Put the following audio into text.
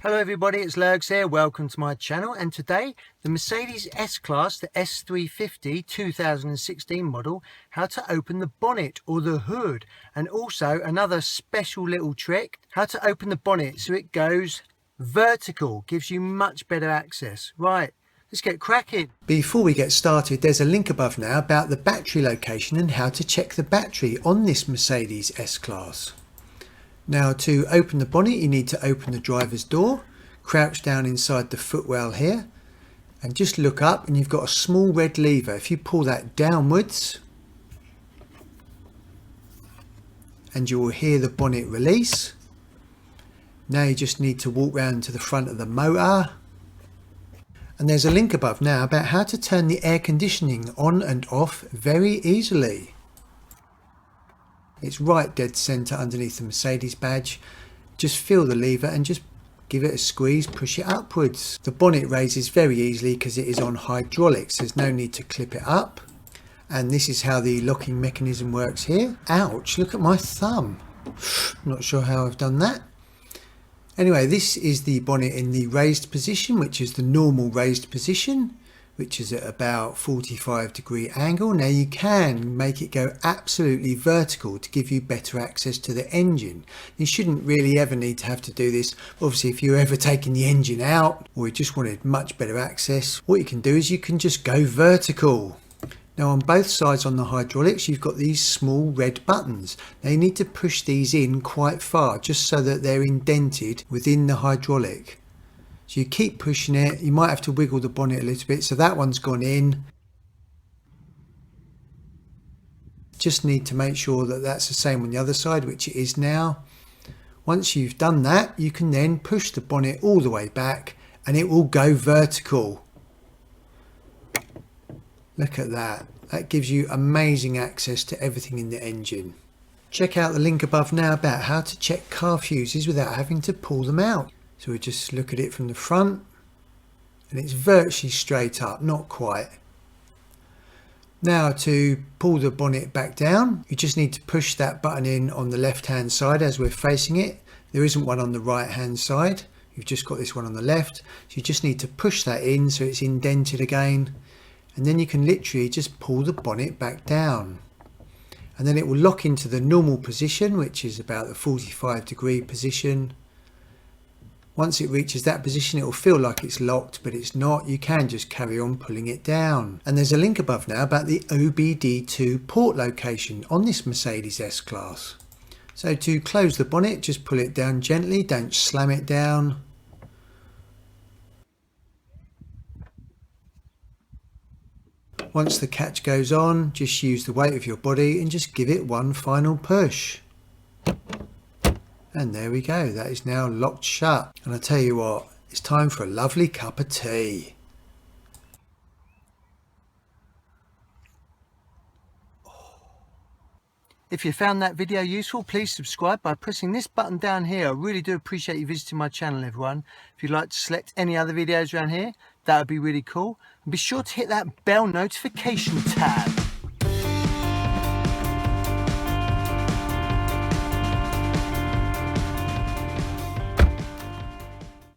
Hello everybody, it's Lurgs here. Welcome to my channel, and today the Mercedes S-Class, the S350 2016 model, how to open the bonnet or the hood, and also another special little trick, how to open the bonnet so it goes vertical, gives you much better access. Right, let's get cracking. Before we get started, there's a link above now about the battery location and how to check the battery on this Mercedes S-Class. Now, to open the bonnet, you need to open the driver's door, crouch down inside the footwell here, and just look up, and you've got a small red lever. If you pull that downwards, and you will hear the bonnet release. Now you just need to walk round to the front of the motor. And there's a link above now about how to turn the air conditioning on and off very easily. It's right dead centre underneath the Mercedes badge. Just feel the lever and just give it a squeeze, push it upwards. The bonnet raises very easily because it is on hydraulics. There's no need to clip it up. And this is how the locking mechanism works here. Ouch, look at my thumb. Not sure how I've done that. Anyway, this is the bonnet in the raised position, which is the normal raised position, which is at about 45-degree angle. Now you can make it go absolutely vertical to give you better access to the engine. You shouldn't really ever need to have to do this. Obviously, if you're ever taking the engine out or you just wanted much better access, what you can do is you can just go vertical. Now on both sides on the hydraulics, you've got these small red buttons. Now you need to push these in quite far just so that they're indented within the hydraulic. So you keep pushing it. You might have to wiggle the bonnet a little bit. So that one's gone in. Just need to make sure that that's the same on the other side, which it is now. Once you've done that, you can then push the bonnet all the way back and it will go vertical. Look at that. That gives you amazing access to everything in the engine. Check out the link above now about how to check car fuses without having to pull them out. So we just look at it from the front and it's virtually straight up, not quite. Now to pull the bonnet back down, you just need to push that button in on the left hand side as we're facing it. There isn't one on the right hand side. You've just got this one on the left. So you just need to push that in so it's indented again. And then you can literally just pull the bonnet back down. And then it will lock into the normal position, which is about the 45-degree position. Once it reaches that position, it will feel like it's locked, but it's not. You can just carry on pulling it down. And there's a link above now about the OBD2 port location on this Mercedes S-Class. So to close the bonnet, just pull it down gently, don't slam it down. Once the catch goes on, just use the weight of your body and just give it one final push. And there we go, that is now locked shut. And I tell you what, it's time for a lovely cup of tea. If you found that video useful, please subscribe by pressing this button down here. I really do appreciate you visiting my channel, everyone. If you'd like to select any other videos around here, that would be really cool. And be sure to hit that bell notification tab.